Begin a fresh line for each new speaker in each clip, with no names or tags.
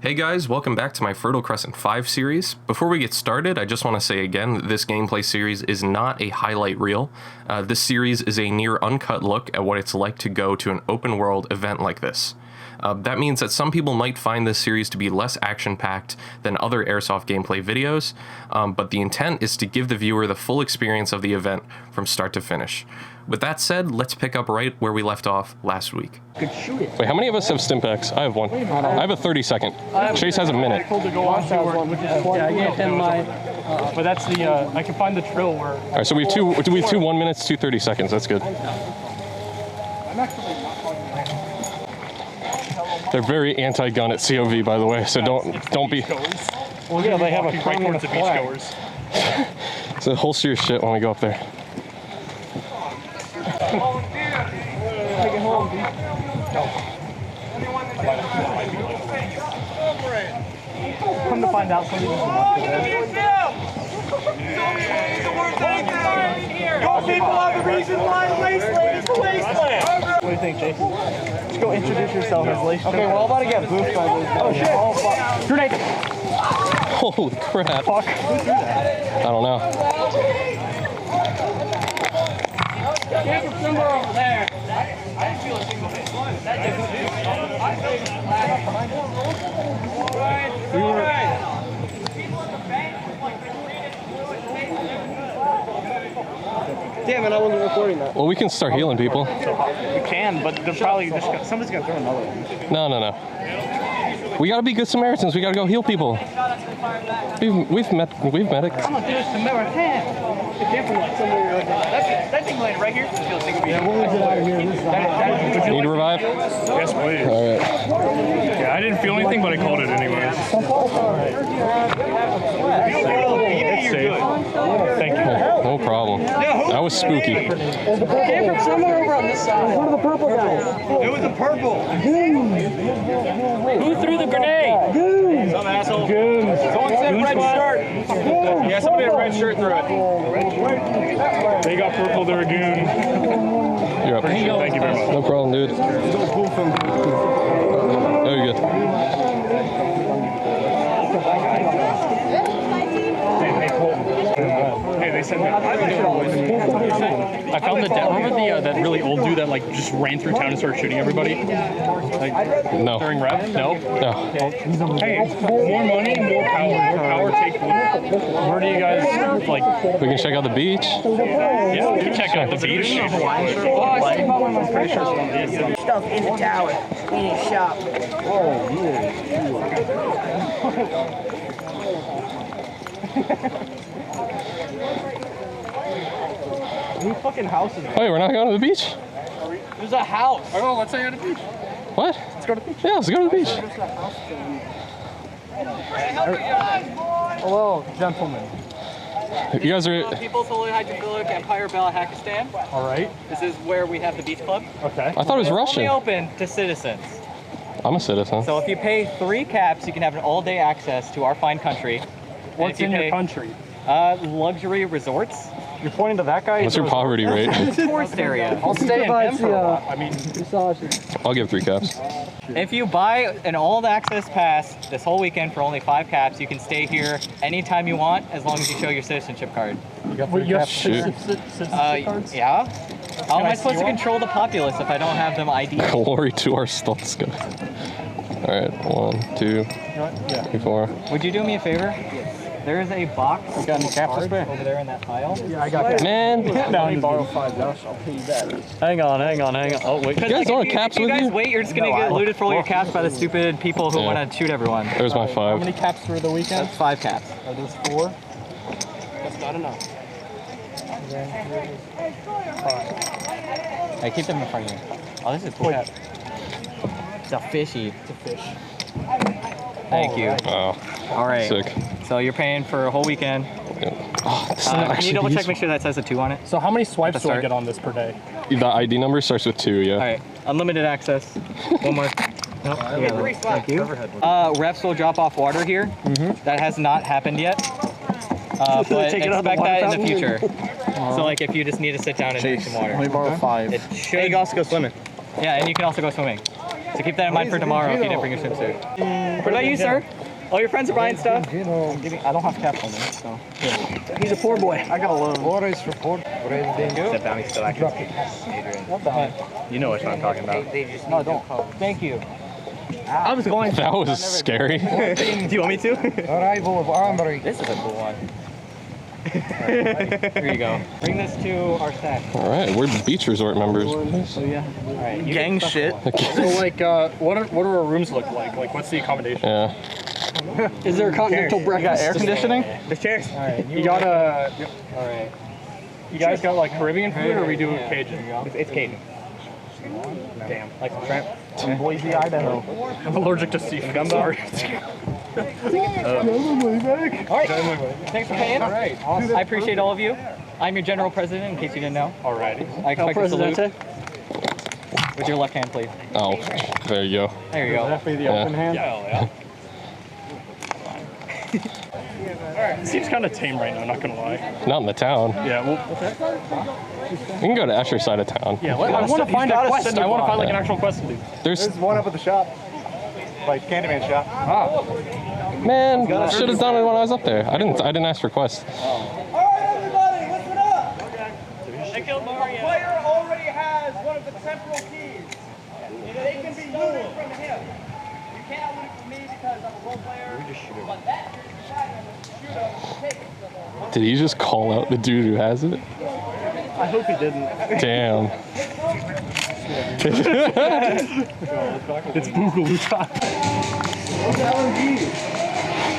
Hey guys, welcome back to my Fertile Crescent 5 series. Before we get started, I just want to say again that this gameplay series is not a highlight reel. This series is a near uncut look at what it's like to go to an open world event like this. That means that some people might find this series to be less action-packed than other Airsoft gameplay videos, but the intent is to give the viewer the full experience of the event from start to finish. With that said, let's pick up right where we left off last week.
Wait, how many of us have stim packs? I have one. I have a 30-second. Chase has a minute.
Yeah, I gave him my. But that's the. I can find the trill where.
All right, so we have two 1 minutes, two 30 seconds. That's good. They're very anti-gun at COV, by the way. So don't be.
Well, yeah, they have a prominent to beachgoers.
So holster your shit when we go up there.
Come to find out, somebody
Your people are the reason why Wasteland is the Wasteland.
What do you think, Jason? Let's go introduce yourself as Lace.
Okay, we're all about to get boofed by this. Oh shit!
Grenade!
Holy crap.
Fuck.
I don't know.
Somewhere over there. I didn't feel a single hit. Damn it, I wasn't recording that.
Well, we can start healing people.
We can, but they're probably just somebody's gonna throw another one.
No. We gotta be good Samaritans. We gotta go heal people. We've met it.
I'm gonna do this to American. Be careful, like somewhere like that. That thing laying right here.
Yeah, we'll get out of here.
Need to revive?
Yes, please.
All right.
Yeah, I didn't feel anything, but I called it anyways. It's safe. Thank you.
No problem. That was spooky.
Came from somewhere over on this side. One of the purple guys. It was the purple.
Who threw the grenade?
Goons. Some asshole. Goons. Someone said red shirt. Yeah, somebody had a red shirt threw it.
They got purple, they're a goon.
You're up.
Thank you very much.
No problem, dude. Oh, you're good.
Hey, they sent me. I found the remember that really old dude that like just ran through town and started shooting everybody? Like
No.
during rep? No.
No.
Hey, more money, more power. More power take one. Where do you guys like?
We can check out the beach.
Yeah, we can check out the beach.
Stuff in the tower, in his shop.
Who fucking house is it?
Wait, we're not going to the beach?
There's a house. Oh, let's say you're at the beach.
What?
Let's go to the beach.
Yeah, let's go to the beach.
Hello, gentlemen.
You guys are...
People's Holy Hydrophilic Empire Balahakistan.
All right.
This is where we have the beach club.
Okay.
I thought it was
It's
Russian.
only open to citizens.
I'm a citizen.
So if you pay 3 caps, you can have an all-day access to our fine country. And
What's
if
in
you
your
pay,
country?
Luxury resorts.
You're pointing to that guy?
What's your poverty rate?
It's a tourist area.
I'll stay in him for a while. I mean,
I'll give 3 caps.
If you buy an all-access pass this whole weekend for only 5 caps, you can stay here anytime you want, as long as you show your citizenship card.
you got 3 caps.
Shoot.
Citizenship cards?
Yeah. How am I
I
supposed
see
to
one?
control the populace if I don't have them ID?
Glory to our Stolska. All right, 1, 2, 3, 4.
Would you do me a favor? There is a box
You got any caps to spare?
over there in that pile.
Yeah, I got caps.
Man, you
Now I borrow $5. I'll pay you that. Hang on. Oh, wait.
guys don't have caps
If you
with
guys
you?
wait, you're just gonna get looted for all your caps by the stupid people who
Yeah.
want to shoot everyone.
There's my
How many
5.
caps for the weekend?
That's 5 caps.
Are those 4?
That's not enough.
I keep them in front of you. Oh, this is cool. It's a fishy.
It's a fish.
Thank you.
Oh,
All right.
sick.
So you're paying for a whole weekend.
Oh, this is
Can you
actually
double check,
useful.
make sure that says a 2 on it?
So how many swipes
At the
do I
start.
get on this per day?
The ID number starts with 2, yeah.
All right. Unlimited access. One more. Nope. Yeah, thank you. Refs will drop off water here. That has not happened yet. But
Take it out of the
expect
water
that in the
fountain?
future. So like if you just need to sit down and drink some water.
Let me borrow 5.
It should.
You can also go swimming.
Yeah, and you can also go swimming. So So keep that in mind for tomorrow if you didn't bring your swimsuit. What about you, sir? All your friends are buying stuff.
I don't have caps on me, so.
He's a poor boy.
I got a loan. What is for poor? What is being good?
That bounty still active.
What the heck?
You know what I'm talking about.
No, I don't.
Thank you.
I was going.
That was scary.
Do you want me to?
Arrival of armory.
This is a cool one. Here you go. Bring this to our staff.
All right, we're beach resort members.
Oh yeah. All right.
Gang shit. So like, what do our rooms look like? Like, what's the accommodation?
Yeah.
Is there a continental
You got
breakfast?
air conditioning?
The chairs. All right. You got a.
All right.
You guys got like Caribbean food, or we do Cajun?
It's Cajun.
Damn.
Like some shrimp.
Boise, Idaho.
I'm allergic to seafood. I'm sorry.
All right. Thanks for paying.
All right.
I appreciate all of you. I'm your general president, in case you didn't know.
Alrighty.
I expect a salute.
Presidente?
With your left hand, please.
Oh, there you go.
There you go.
Be the
Yeah.
open hand.
Yeah. Alright. Seems kind of tame right now. Not gonna lie.
Not in the town.
Yeah. Well.
You can go to Escher's side of town.
Yeah. I want to find a quest. I want to find like an actual quest to do.
There's,
There's one up at the shop. Like Candyman shop.
man, should have done it when I was up there. I didn't ask for quests.
Alright everybody, listen up! The player already has one of the temporal keys. They can be looted from him. You cannot loot it from me because I'm a role player. But that is the flag and shoot him and take it.
Did he just call out the dude who has it?
I hope he didn't.
Damn.
It's Boogaloo time.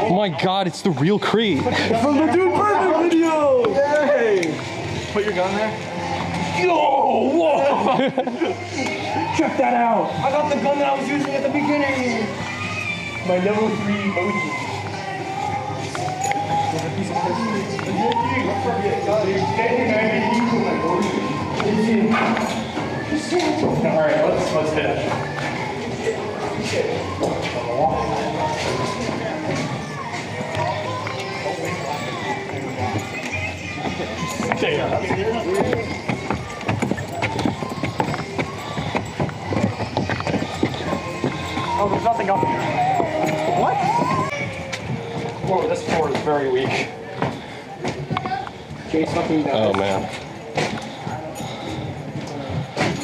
Oh my god, it's the real Cree.
From the Dude Perfect video! Yay!
Put your gun there.
Check that out! I got the gun that I was using at the beginning! My level 3 emoji.
Alright, let's hit it. Oh, there's nothing up here. What? Whoa, this floor is very weak. Chase fucking down.
Oh man.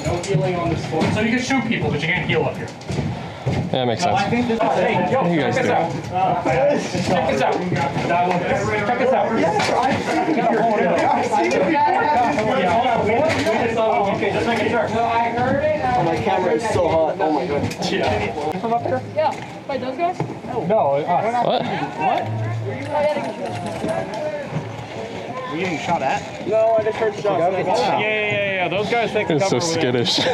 No healing on this floor. So you can shoot people, but you can't heal up here.
Yeah, that makes sense.
Hey, yo,
You guys
check
do.
this out. Check this out. Check this out. Okay, just making sure.
Oh, my camera is so hot. Oh my god.
Yeah. From up here?
Yeah, by those guys?
No.
What?
Were you getting shot at?
No, I just heard shots.
Yeah. Those guys take the
It's
cover
so
over there.
skittish.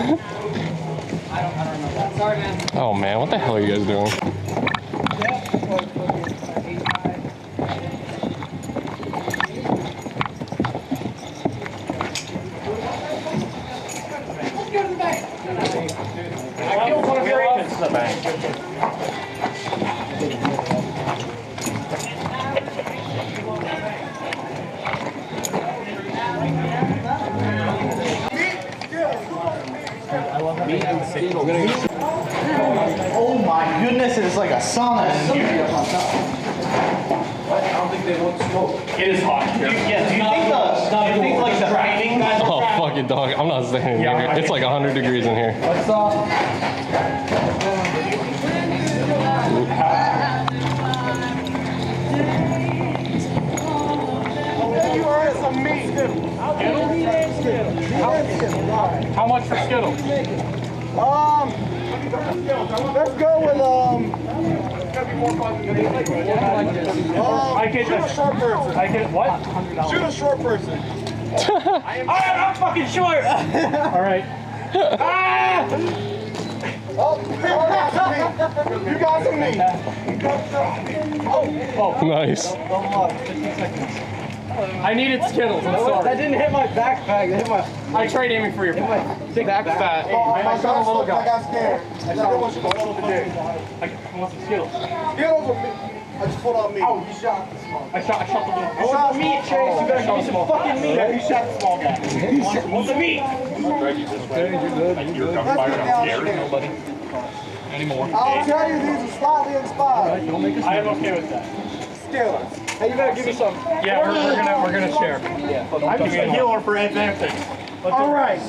Sorry, man.
Oh man, what the hell are you guys doing?
I killed one of your agents in the back.
Oh my goodness, it's like a sauna in here.
It is hot here.
Yeah, do you think like the painting guys
Oh fucking dog, I'm not staying
Yeah,
here.
I-
It's like 100 degrees in here.
How much for Skittles?
Let's go with
I get this.
short person.
I get what?
Shoot a short person.
I'm fucking short. All right.
You got some meat.
Nice.
I needed Skittles. I'm sorry.
That didn't hit my backpack. That hit my
I tried aiming for your
back fat.
I got scared. I thought it was going to the dick.
I want some Skittles.
Skittles with me. I just pulled out meat. Oh, you shot the small guy.
I shot the little.
I want the meat, Chase. You better give me some fucking meat. Yeah, you shot the small guy.
What's the meat?
Let's get down. Anymore.
I'll tell you these are slightly inspired.
I am okay with that.
Skillers. Hey, you better give me some.
Yeah, we're gonna share. I'm just a healer for advancing.
All right.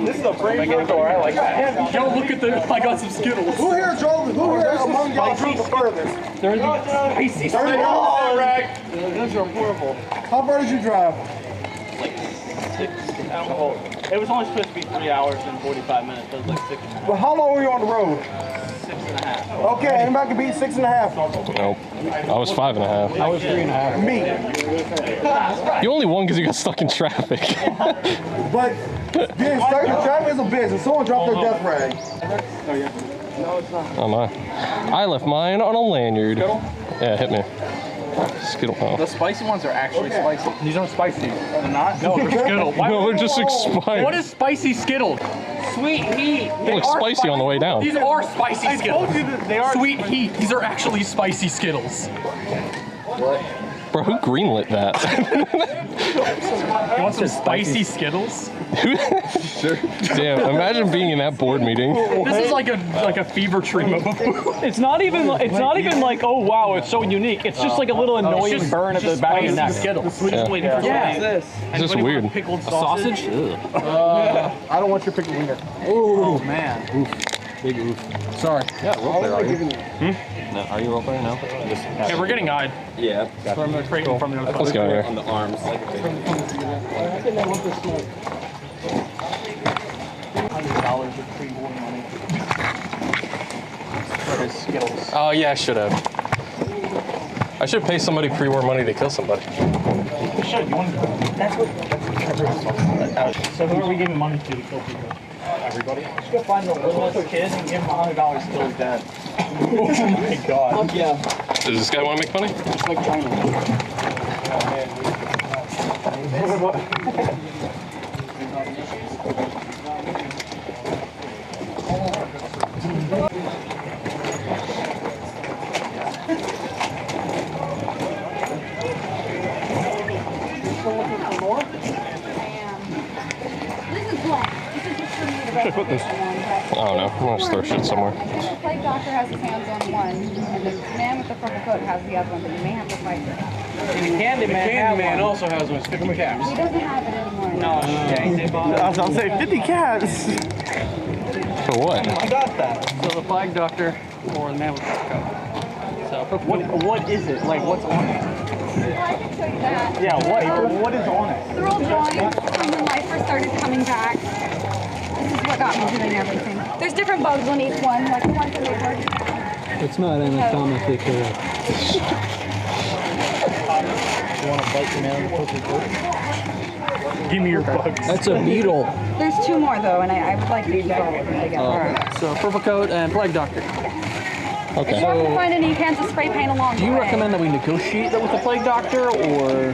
This is a brave door. I like that. Yo, look at the. I got some Skittles.
Who here drove? Who here among y'all drove the furthest?
There's spicy Skittles. All right.
Those are horrible. How far did you drive?
It was only supposed to be 3 hours and 45 minutes. It was like 6.5.
Well, how long were you on the road?
6.5.
Okay, anybody can beat 6.5.
Nope. I was 5.5.
I was 3.5. Me.
You only won because you got stuck in traffic.
But getting stuck in traffic is a business. Someone dropped their death rag.
Oh my. I left mine on a lanyard. Yeah, hit me. Skittle. Oh.
The spicy ones are actually spicy.
These aren't spicy.
They're not?
No, they're Skittles.
No, they're just expired.
What is spicy Skittles? Sweet heat.
They look spicy on the way down.
These are spicy
I
Skittles.
told you that they are.
Sweet heat. These are actually spicy Skittles.
Bro, who greenlit that?
You want some spicy Skittles?
Damn, imagine being in that board meeting.
This is like a fever dream of a food.
It's not even like, oh wow, it's so unique. It's just like a little annoying burn at the back of your neck.
Skittles.
Yeah.
Waiting for
this.
It's just weird.
pickled
Sausage?
I don't want your pickled wiener.
Oh man.
Big oof.
Sorry.
Yeah, role player, are you? No, are you role player now?
Yeah, we're getting eyed.
Yeah.
From the crate from the
Let's go here.
On the arms.
I think I want this smoke.
$100 of pre-war money. For his Skittles.
Oh yeah, I should have. I should pay somebody pre-war money to kill somebody.
You should. You want to? That's what So who are we giving money to kill people? Everybody. Just go find the littlest kid and give him $100 till he's dead.
Oh my god.
Yeah.
Does this guy want to make money?
It's like China.
Should I put this? I don't know. I'm gonna just throw shit somewhere.
The plague doctor has his hands on one, and the man with the purple coat has the other one, but you may have to fight it.
And the Candyman
also has one. 50 caps.
He doesn't have it anymore.
No, I'll say 50 cats.
For what?
I got that. So the plague doctor or the man with the purple coat. So what is it? Like what's on it?
Well, I can show you that.
Yeah, what is on it?
They're all drawings from when life first started coming back. This is what got me doing everything. There's different bugs on each one, like the ones that they work.
It's not anatomically correct.
You want to bite the man with the purple coat?
Give me your bugs.
That's a beetle.
There's two more though, and I would like to use all of them together.
Alright, so purple coat and plague doctor.
If you happen to find any cans of spray paint along
Do
the
you
way.
recommend that we negotiate that with the plague doctor, or?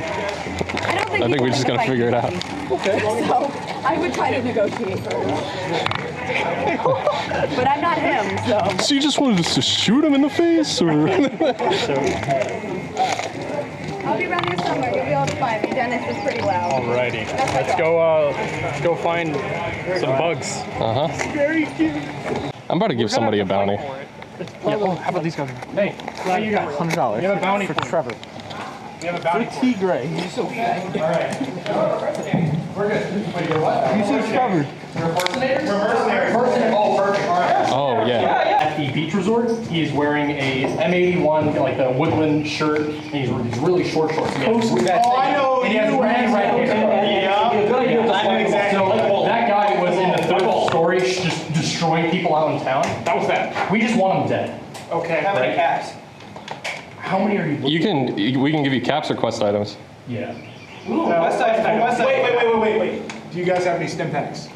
I don't think
I think we just gotta figure it out.
Okay.
So I would try to negotiate first. But I'm not him, so.
So you just wanted us to shoot him in the face, or?
I'll be around here somewhere. You'll be able to find me. Dennis is pretty loud.
Alrighty.
That's my
Let's go find some bugs.
I'm about to give somebody a bounty.
Yeah, oh, how about these guys?
Hey, how you guys?
$100.
You have a bounty
for
for
Trevor.
We have a bounty for
T. Gray. He's so fat.
We're good. Wait, you're what?
You see Trevor.
You're a impersonator? Oh, perfect. All right.
Oh yeah.
At the beach resort, he is wearing a M81, like the woodland shirt. And he's really short shorts. Oh, I know. And he has red hair. Yeah. So that guy was in the third story, just destroying people out in town. That was that. We just want him dead. Okay. How many caps? How many are you looking
We can give you caps or quest items.
Yeah.
West side.
Wait. Do you guys have any stim packs?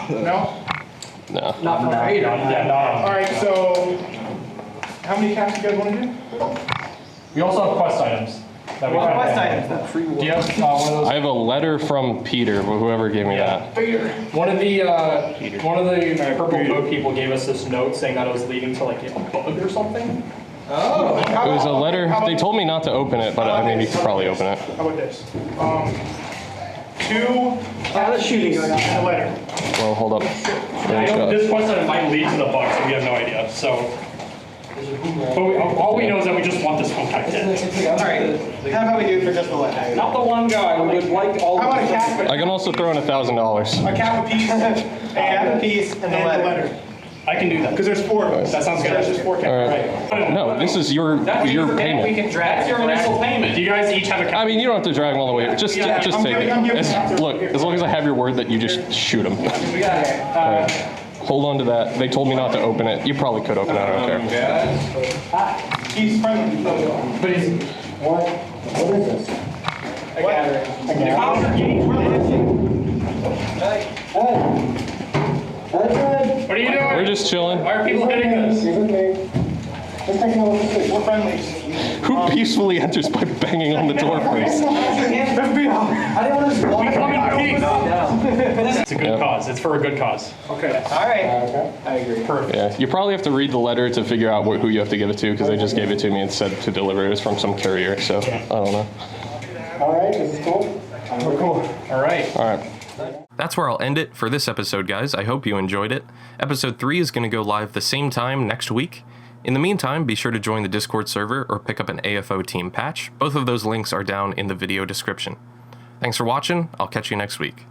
No?
No.
Not for radar. Yeah, not.
All right, so how many caps do you guys want to do?
We also have quest items. That we quest items. Do you have one of those?
I have a letter from Peter, whoever gave me that.
One of the purple coat people gave us this note saying that it was leading to like a bug or something.
Oh.
It was a letter. They told me not to open it, but I mean, you could probably open it.
How about this? 2
lot of shooting going on.
And the letter.
Well, hold up.
I know this question might lead to the bug, so we have no idea. So, but all we know is that we just want this one guy dead.
Alright, how about we do it for just the letter? Not the one guy, we would like all
How about a cap?
I can also throw in $1,000.
A cap a piece. A cap a piece and the letter.
I can do that.
Because there's 4 of us.
That sounds good.
There's just 4 caps.
All right. No, this is your payment.
We can drag. That's your initial payment. Do you guys each have a
I mean, you don't have to drag them all the way. Just take it.
I'm giving
Look, as long as I have your word that you just shoot them.
We got it.
All right. Hold on to that. They told me not to open it. You probably could open it. I don't care.
He's friendly.
But he's
What is this?
a gathering. The cops are getting What are you doing?
We're just chilling.
Why are people hitting us?
We're friendly.
Who peacefully enters by banging on the door first?
It's a good cause. It's for a good cause.
Okay.
Alright. I agree.
Perfect.
Yeah, you probably have to read the letter to figure out who you have to give it to, because they just gave it to me and said to deliver it. It's from some courier, so I don't know.
Alright, this is cool.
We're cool.
All right.
All right.
That's where I'll end it for this episode, guys. I hope you enjoyed it. Episode 3 is going to go live the same time next week. In the meantime, be sure to join the Discord server or pick up an AFO team patch. Both of those links are down in the video description. Thanks for watching. I'll catch you next week.